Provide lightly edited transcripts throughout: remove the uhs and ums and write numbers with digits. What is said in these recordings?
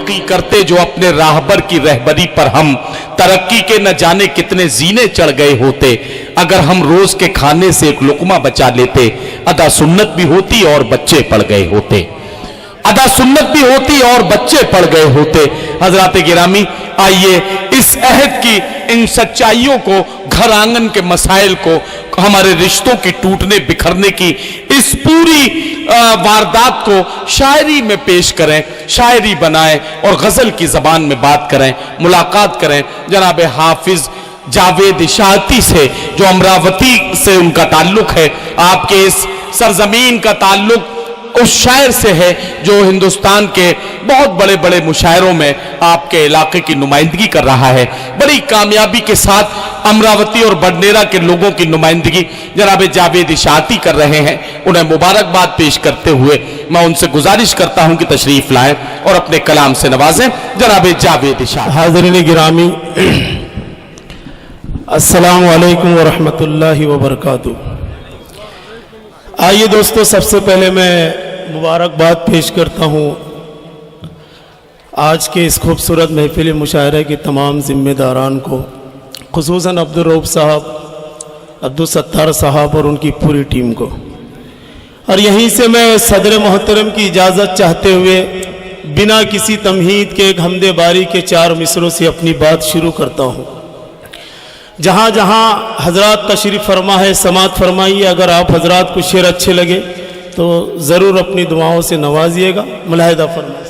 यकीन करते जो अपने राहबर की रहबरी पर हम तरक्की के न जाने कितने जीने चढ़ गए होते। अगर हम रोज के खाने से एक लुकमा बचा लेते, अदा सुन्नत भी होती और बच्चे पड़ गए होते। अदा सुन्नत भी होती और बच्चे पड़ गए होते। हजरात गिरामी, आइए इस अहद की इन सच्चाइयों को, घर आंगन के मसाइल को, हमारे रिश्तों की टूटने बिखरने की इस पूरी वारदात को शायरी में पेश करें, शायरी बनाएं और गजल की जबान में बात करें। मुलाकात करें जनाब हाफिज जावेद इशाअती से, जो अमरावती से उनका ताल्लुक है। आपके इस सरजमीन का ताल्लुक उस शायर से है जो हिंदुस्तान के बहुत बड़े बड़े मुशायरों में आपके इलाके की नुमाइंदगी कर रहा है। बड़ी कामयाबी के साथ अमरावती और बडनेरा के लोगों की नुमाइंदगी जनाब जावेद इशाअती कर रहे हैं। उन्हें मुबारकबाद पेश करते हुए मैं उनसे गुजारिश करता हूं कि तशरीफ लाएं और अपने कलाम से नवाजें जनाब जावेद इशाअती। हाज़रीन गिरामी, अस्सलामु अलैकुम व रहमतुल्लाहि व बरकातुहू। आइए दोस्तों, सबसे पहले मैं मुबारकबाद पेश करता हूँ आज के इस खूबसूरत महफिल मुशायरा के तमाम ज़िम्मेदारान को, खुसूसन अब्दुल रऊफ साहब, अब्दुल सत्तार साहब और उनकी पूरी टीम को। और यहीं से मैं सदर मोहतरम की इजाज़त चाहते हुए बिना किसी तमहीद के एक हमदे बारी के 4 मिसरों से अपनी बात शुरू करता हूँ। जहाँ जहाँ हजरात तशरीफ़ फरमा है समात फरमाइए। अगर आप हजरात को शेर अच्छे लगे तो ज़रूर अपनी दुआओं से नवाजिएगा। मुलाहिदा फरमाइए।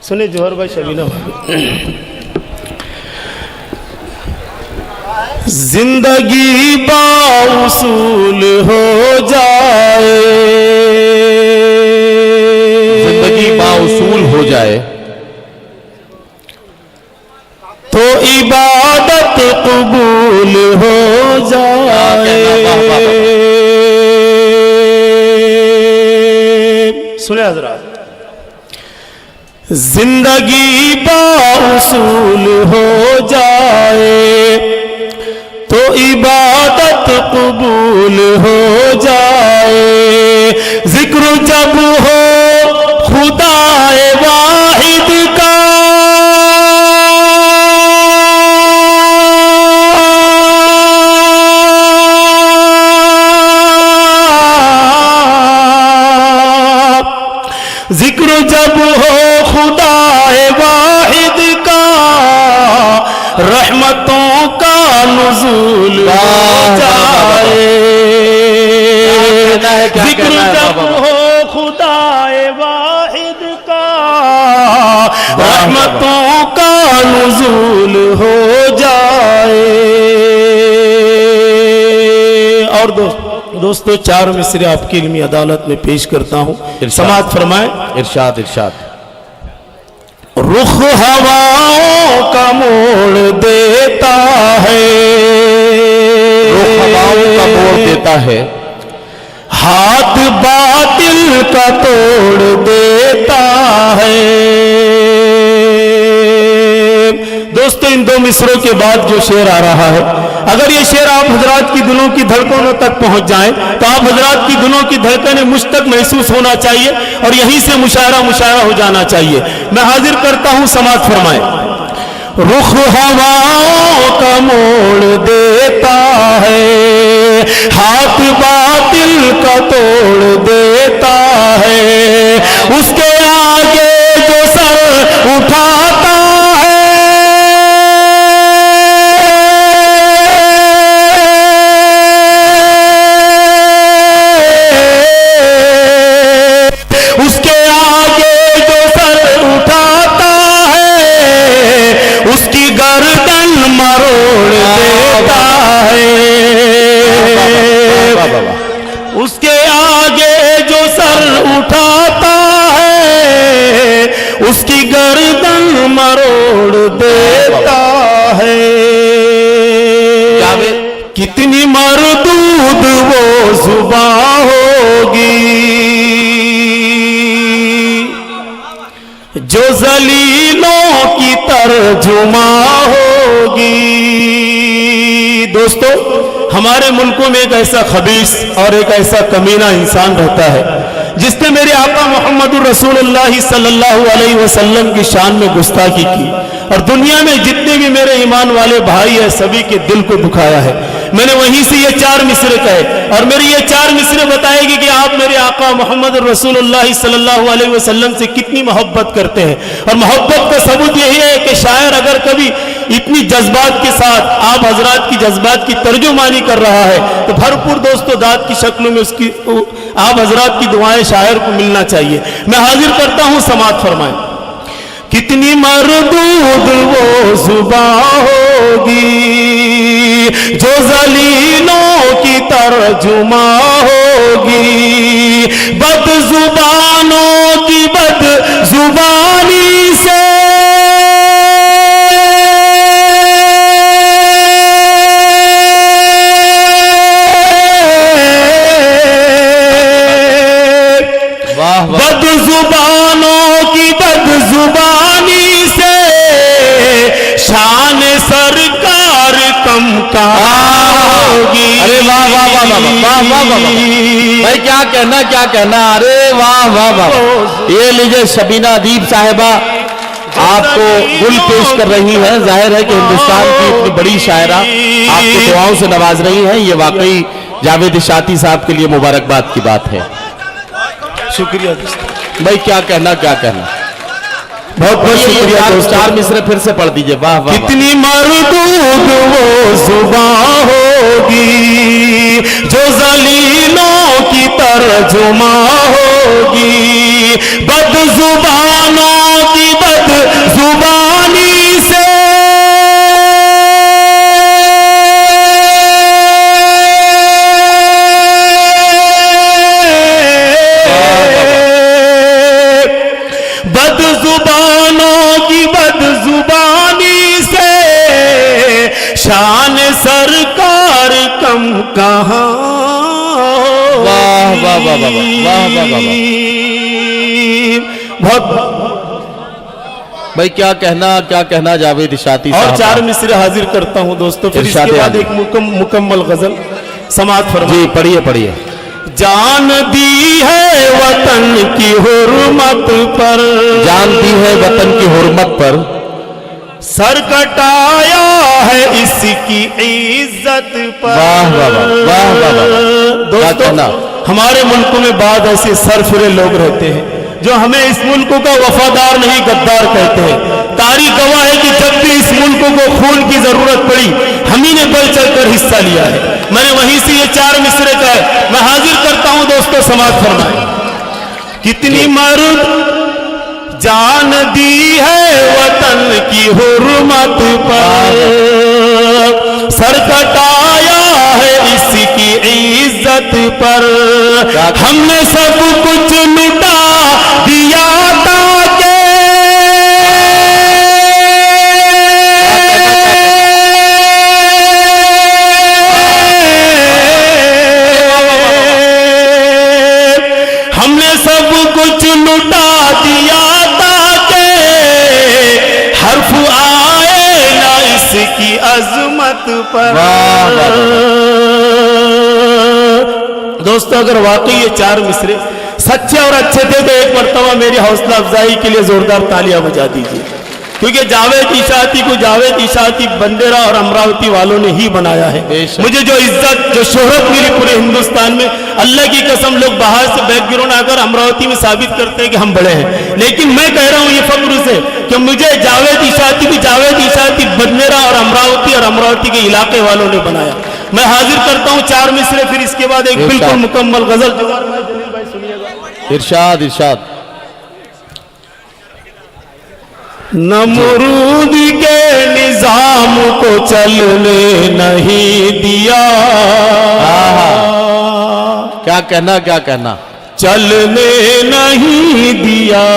सुने जोहर भाई, शबीना भाई। जिंदगी बाउसूल हो जाए, जिंदगी बाउसूल हो जाए तो इबादत कबूल हो जाए। सुने हजरात, जिंदगी बाउसूल हो जाए तो इबादत कबूल हो जाए। जिक्र जब हो खुदाए वाहिद का, जिक्र जब हो खुदाए वाहिद का, रहमतों का नुज़ूल हो जाए। जिक्र जब हो खुदाए वाहिद का, रहमतों का नुज़ूल हो जाए। और दोस्तों 4 मिसरे आपकी इल्मी अदालत में पेश करता हूँ। समात फरमाए। इरशाद इरशाद। रुख हवाओं का मोड़ देता है, रुख हवाओं का मोड़ देता है, हाथ बातिल का तोड़ देता है। दोस्तों, इन 2 मिसरों के बाद जो शेर आ रहा है, अगर ये शेर आप हजरात की दिलों की धड़कनों तक पहुंच जाए तो आप हजरात की दिलों की धड़कनें मुझ तक महसूस होना चाहिए और यहीं से मुशायरा हो जाना चाहिए। मैं हाजिर करता हूं, समात फरमाए। रुख हवाओं का मोड़ देता है, हाथ बातिल का तोड़ देता है। उसके आगे जो सर उठाता है, उसके आगे जो सर उठाता है, उसकी गर्दन मरोड़ देता है। उसके आगे जो सर उठाता है, उसकी गर्दन मरोड़ देता है। कितनी मरदूद वो जुबां होगी जो जलीलों की तर्जुमा होगी। दोस्तों, हमारे मुल्कों में एक ऐसा खबीस और एक ऐसा कमीना इंसान रहता है جس نے میرے آقا محمد الرسول اللہ صلی اللہ علیہ وسلم کی شان میں گستاخی کی اور دنیا میں جتنے بھی میرے ایمان والے بھائی ہیں سبھی کے دل کو دکھایا ہے. میں نے وہیں سے یہ 4 مصرے کہے اور میری یہ 4 مصرے بتائے گی کہ آپ میرے آقا محمد الرسول اللہ صلی اللہ علیہ وسلم سے کتنی محبت کرتے ہیں. اور محبت کا ثبوت یہی ہے کہ شاعر اگر کبھی اتنی جذبات کے ساتھ آپ حضرات کی جذبات کی ترجمانی کر رہا ہے تو بھرپور دوستو داد کی شکلوں میں اس کی آپ حضرات کی دعائیں شاعر کو ملنا چاہیے. میں حاضر کرتا ہوں، سماعت فرمائیں. کتنی مردود وہ زباں ہوگی جو ذلیلوں کی ترجمہ ہوگی، بد زبانوں کی بد زبانی سے بد زبانوں کی بد زبانی سے شان سرکار کم ہوگی. ارے واہ واہ واہ واہ واہ واہ واہ بھائی کیا کہنا. ارے واہ واہ واہ. یہ لیجئے شبینہ ادیب صاحبہ آپ کو گل پیش کر رہی ہیں. ظاہر ہے کہ ہندوستان کی اتنی بڑی شاعرہ آپ کو دعاؤں سے نواز رہی ہیں. یہ واقعی جاوید اشاعتی صاحب کے لیے مبارکباد کی بات ہے. شکریہ بھائی کیا کہنا. بہت بہت شکریہ. 4 مصرے پھر سے پڑھ دیجئے. واہ واہ. کتنی مردود وہ زباں ہوگی جو ذلیلوں کی ترجمہ ہوگی، بد زبانوں کی بد زبانی سے بد زبانوں کی بد زبانی سے شان سرکار کم کہاں. واہ واہ واہ واہ واہ واہ. بہت بھائی کیا کہنا جاوید اشاعتی اور صاحب. 4 مصرے حاضر کرتا ہوں دوستو، پھر اس کے بعد ایک مکمل غزل. سماعت فرمائیں. جی پڑھیے. جان دی ہے وطن کی حرمت پر، جان دی ہے وطن کی حرمت پر، سر کٹایا ہے اس کی عزت پر. واہ واہ واہ واہ واہ. دوستو ہمارے ملکوں میں بعض ایسے سرفرے لوگ رہتے ہیں جو ہمیں اس ملک کا وفادار نہیں غدار کہتے ہیں. تاریخ گواہ ہے کہ جب بھی اس ملک کو خون کی ضرورت پڑی ہم ہی نے بڑھ چڑھ کر حصہ لیا ہے. میں نے وہیں سے یہ 4 مصرے کہے. میں حاضر کرتا ہوں دوستو، سماعت فرمائیں. کتنی مرد جان دی ہے وطن کی حرمت پر، سر کٹایا ہے اس کی عزت پر. ہم نے سب کچھ مٹا دیا تاکہ ہم نے سب کچھ لٹا دیا تاکہ حرف آئے نہ اس کی عظمت پر. دوستو اگر واقعی یہ 4 مصرے سچے اور اچھے تھے تو ایک مرتبہ میری حوصلہ افزائی کے لیے زوردار تالیاں بجا دیجیے، کیونکہ جاوید اشاعتی کو جاوید اشاعتی بندیرہ اور امراوتی والوں نے ہی بنایا ہے. مجھے جو عزت جو شہرت ملی پورے ہندوستان میں، اللہ کی قسم لوگ باہر سے بیک گراؤنڈ آ کر امراوتی میں ثابت کرتے ہیں کہ ہم بڑے ہیں، لیکن میں کہہ رہا ہوں یہ فخر سے کہ مجھے جاوید اشاعتی بندیرہ اور امراوتی کے علاقے والوں نے بنایا. میں حاضر کرتا ہوں 4 مصرے، پھر اس کے بعد ایک بالکل مکمل غزل. ارشاد. نمرود کے نظام کو چلنے نہیں دیا. کیا کہنا. چلنے نہیں دیا.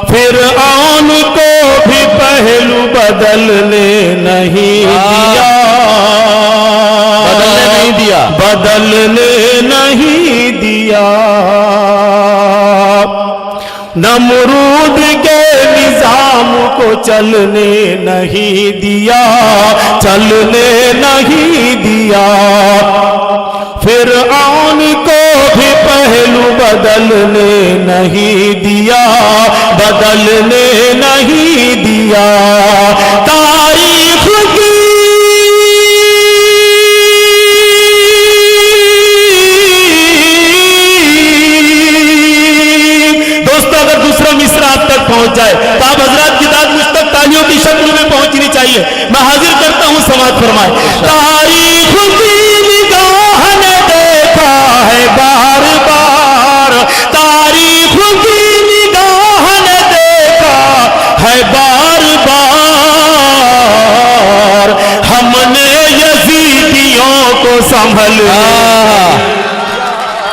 فرعون کو بھی پہلو بدلنے نہیں دیا. بدلنے نہیں دیا. نمرود کے نظام کو چلنے نہیں دیا. فرعون بدلنے نہیں دیا، بدلنے نہیں دیا تاریخ کی پہنچ جائے تو آپ حضرات کی داد مجھ تک تالیوں کی شکل میں پہنچنی چاہیے. میں حاضر کرتا ہوں سماعت فرمائے. تاریخ کی نگاہ نے دیکھا ہے بار بار، تاریخ کی نگاہ نے دیکھا ہے بار بار، ہم نے یزیدیوں کو سنبھل.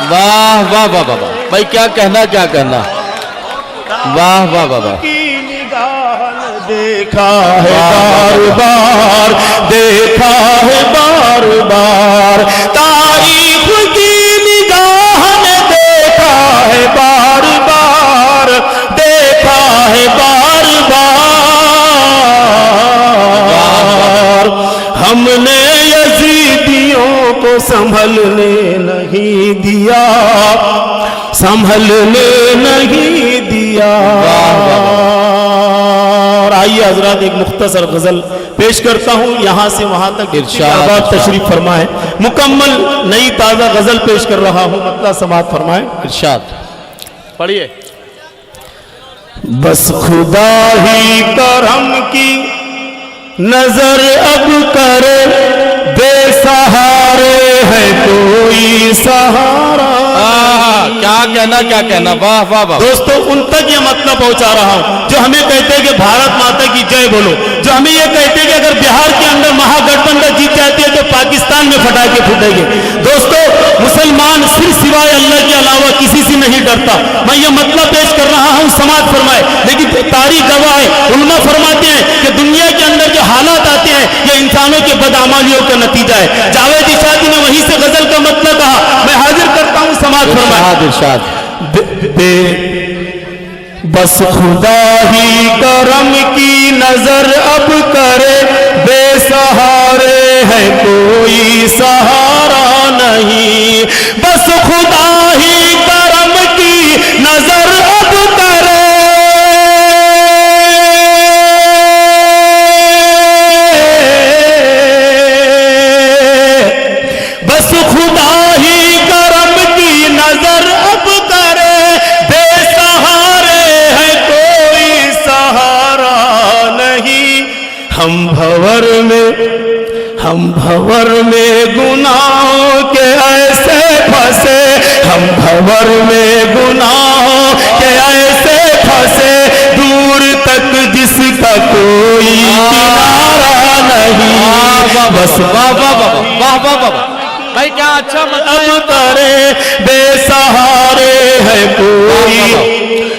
واہ واہ واہ واہ بھائی، کیا کہنا کیا کہنا. واہ واہ واہ واہ. کی نگاہ نے دیکھا ہے بار بار، دیکھا ہے بار بار، تاریخ کی نگاہ نے دیکھا ہے بار بار، دیکھا ہے بار بار، ہم نے یزیدیوں کو سنبھلنے نہیں دیا، سنبھلنے نہیں دیا. اور آئیے حضرات ایک مختصر غزل پیش کرتا ہوں، یہاں سے وہاں تک ارشاد تشریف فرمائیں. مکمل نئی تازہ غزل پیش کر رہا ہوں، مطلع سماعت فرمائیں. ارشاد پڑھیے. بس خدا ہی کرم کی نظر اب کرے، بے سہارے ہے کوئی سہارا. کیا کہنا کیا کہنا. واہ واہ واہ. دوستو ان تک یہ مطلب پہنچا رہا ہوں جو ہمیں کہتے ہیں کہ بھارت ماتا کی جے بولو، جو ہمیں یہ کہتے ہیں کہ اگر بہار کے اندر مہا گٹھ بندھن جیت جاتی ہے تو پاکستان میں پٹاخے پھوٹیں گے. دوستو مسلمان صرف سوائے اللہ کے علاوہ کسی سے نہیں ڈرتا. میں یہ مطلب پیش کر رہا ہوں، سماعت فرمائے. لیکن تاریخ گواہ ہے، علماء فرماتے ہیں کہ دنیا کے اندر جو حالات آتے ہیں یہ انسانوں کے بدعمالیوں کا نتیجہ ہے. جاوید اشادی نے وہیں سے غزل کا مطلب کہا. میں حاضر کرتا ہوں، سماعت فرمائے. بس خدا ہی کرم کی نظر اب کرے، بے سہارے ہے کوئی سہارا نہیں. بس خدا ہی کرم کی نظر اب کرے، بس خدا ہی کرم کی نظر اب کرے، بے سہارے ہے کوئی سہارا نہیں. ہم بھور میں گناہوں کے ایسے پھنسے، ہم بھور میں گناہوں کے ایسے پھنسے، دور تک جس کا کوئی کنارہ نہیں. بس واہ واہ واہ واہ واہ واہ بھائی، کیا اچھا مطلب کرے، بے سہارے ہے کوئی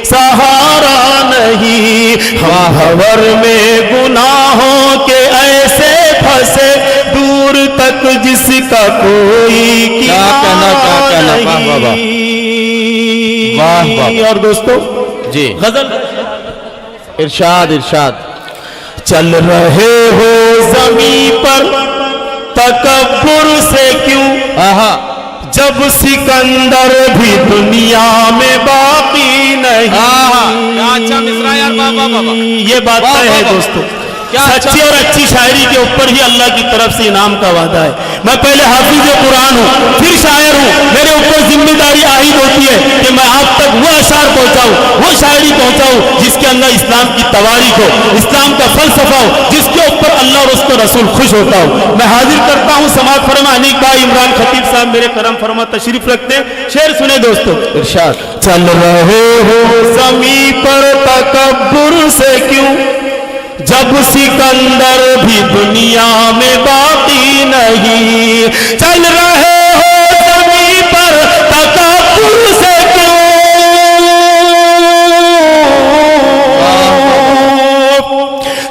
سہارا نہیں. ہم بھور میں گناہوں کے ایسے پھنسے، دور تک جس کا کوئی کنارہ نہیں. اور دوستو جی غزل ارشاد ارشاد. چل رہے ہو زمین پر تکبر سے کیوں، جب سکندر بھی دنیا میں باقی نہیں. یہ بات ہے دوستو، سچی اور اچھی شاعری کے اوپر ہی اللہ کی طرف سے انعام کا وعدہ ہے. میں پہلے حافظ قرآن ہوں، پھر شاعر ہوں. میرے اوپر ذمہ داری عائد ہوتی ہے کہ میں آپ تک وہ اشعار پہنچاؤں، وہ شاعری پہنچاؤں جس کے اندر اسلام کی تواریخ ہو، اسلام کا فلسفہ ہو، جس کے اوپر اللہ اور اس کا رسول خوش ہوتا ہو. میں حاضر کرتا ہوں، سماعت فرما. انیک بھائی عمران خطیب صاحب میرے کرم فرما تشریف رکھتے ہیں. شعر سنے دوستو. ارشاد. چل رہے ہو زمین پر تکبر سے کیوں، جب سکندر بھی دنیا میں باقی نہیں. چل رہے ہو زمین پر تکبر سے کیوں،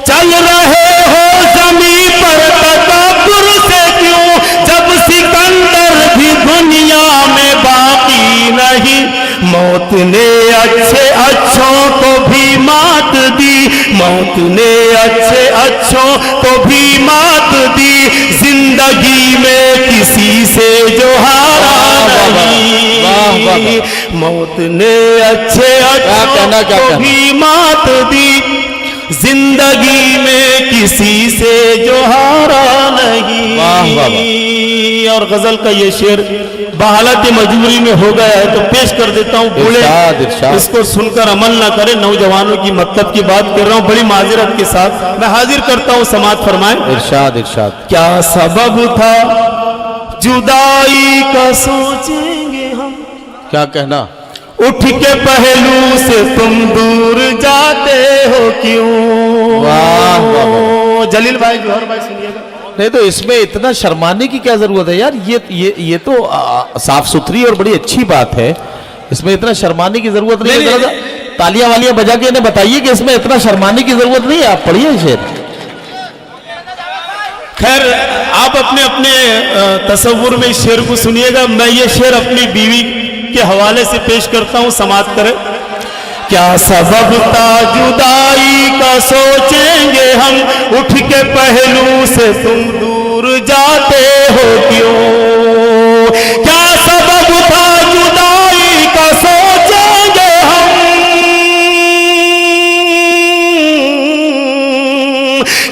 چل رہے ہو زمین پر تکبر سے کیوں، جب سکندر بھی دنیا میں باقی نہیں. موت نے اچھے اچھوں کو بھی مات دی، موت نے اچھے اچھوں کو بھی مات دی. زندگی میں کسی سے جو ہارا نہیں، मौत ने अच्छे कहना, क्या को कहना? भी मात दी, जिंदगी में किसी से जो हारा नहीं। वाह, वाह, और गजल का ये शेर बहालत मजबूरी में हो गया है तो पेश कर देता हूँ। बूढ़े इरशाद, इरशाद। इसको सुनकर अमल ना करें, नौजवानों की मतलब की बात कर रहा हूँ बड़ी माजरत के साथ। मैं हाजिर करता हूँ, समात फरमाएं। इरशाद इरशाद। क्या सबब था जुदाई का सोचेंगे हम, क्या कहना? उठ के पहलू से तुम दूर जाते हो क्यों। वाह, वाह, वाह। जलील भाई, जौहर भाई सुनिएगा। नहीं तो इसमें इतना शर्माने की क्या जरूरत है यार, ये तो साफ सुथरी और बड़ी अच्छी बात है, इसमें इतना शर्माने की जरूरत नहीं है। जरा तालियां वालियां बजा के इन्हें बताइए कि इसमें इतना शर्माने की जरूरत नहीं है। आप पढ़िए शेर। खैर, आप अपने अपने तसव्वुर में इस शेर को सुनिएगा। मैं ये शेर अपनी बीवी के हवाले से पेश करता हूँ, समात करें। क्या सबब था जुदाई का सोचेंगे हम, उठ के पहलू से तुम दूर जाते हो क्यों। क्या सबब था जुदाई का सोचेंगे हम,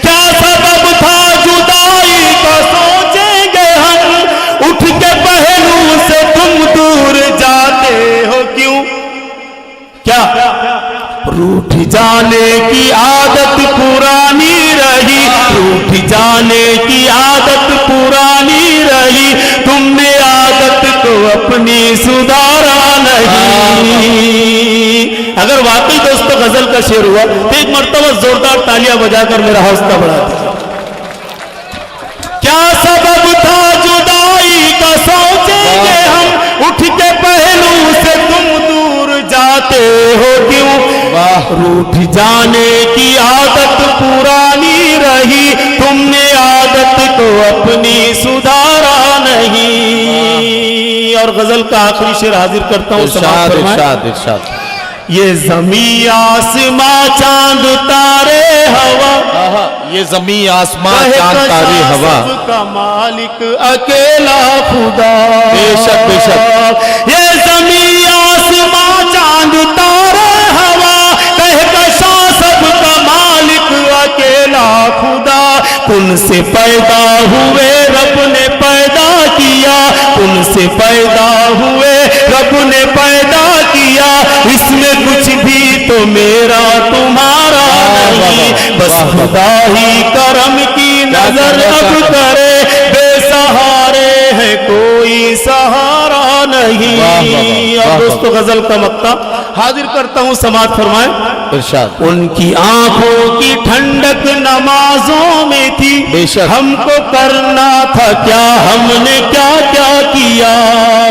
क्या सबब था जुदाई का सोचेंगे हम, उठ के पहलू से तुम दूर जाते हो क्यों। क्या रूठ जाने की आदत पुरानी रही, रूठ जाने की आदत पुरानी रही, तुमने आदत को अपनी सुधारा नहीं। अगर वाकई दोस्तों गजल का शेर हुआ तो एक मर्तबा जोरदार तालियां बजाकर मेरा हौसला बढ़ा दीजिए। क्या सबब था जुदाई का सोचेंगे हम, उठ के पहलू से तुम दूर जाते हो क्यों। रूठ जाने की आदत पुरानी रही, तुमने आदत को अपनी सुधारा नहीं। और गजल का आखिरी शेर हाजिर करता हूँ, इरशाद इरशाद इरशाद। ये जमी आसमां चांद तारे हवा, ये जमी आसमां चांद तारे हवा, का मालिक अकेला खुदा। बेशक बेशक। ये जमी आसमां चांद तारे हवा, कहकशा सबका मालिक अकेला खुदा। कुन से पैदा हुए रब ने पैदा किया, कुन से पैदा हुए रब ने पैदा किया, इसमें कुछ भी तो मेरा तुम्हारा नहीं। बस खुदा ही करम की नजर अब करे, बेसहारे है कोई सहारा नहीं। और दोस्तों गजल का मक्ता हाजिर करता हूँ, समात फरमाएं। इरशाद। उनकी आंखों की ठंडक नमाजों में थी, बेशक। हमको करना था क्या, हमने क्या क्या किया।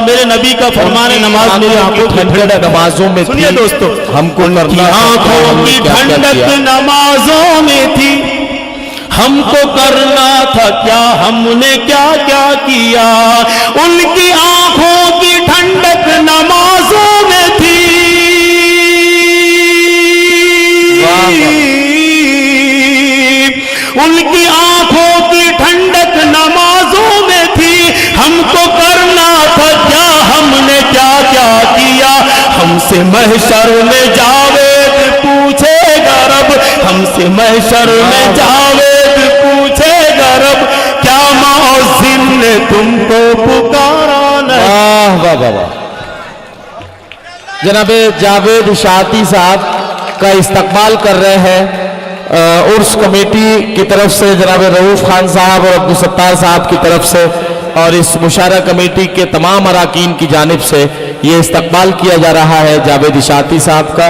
मेरे नबी का फरमान है, नमाज मेरी आंखों की ठंडक नमाजों में थी, सुनिए दोस्तों, हमको करना था, आंखों हमने की क्या क्या ठंडक किया। नमाजों में थी, हमको करना था क्या, हमने क्या क्या किया। उनकी आंखों की ठंडक नमाजों में थी, उनकी आंखों की ठंडक नमाजों में थी, हमको करना था क्या, हमने क्या क्या किया। हमसे महशर में जावेद पूछेगा रब, हमसे महशर में जावेद पूछेगा रब, क्या मौज़िन ने तुमको पुकारा नहीं। वाह वाह वाह वाह। जनाबे जावेद इशाती साहब का इस्तकबाल कर रहे हैं उर्स कमेटी की तरफ से, जनाब रऊफ खान साहब और अब्दुल सत्तार साहब की तरफ से, और इस मुशारा कमेटी के तमाम अराकीन की जानिब से ये इस्तकबाल किया जा रहा है जावेद इशाती साहब का।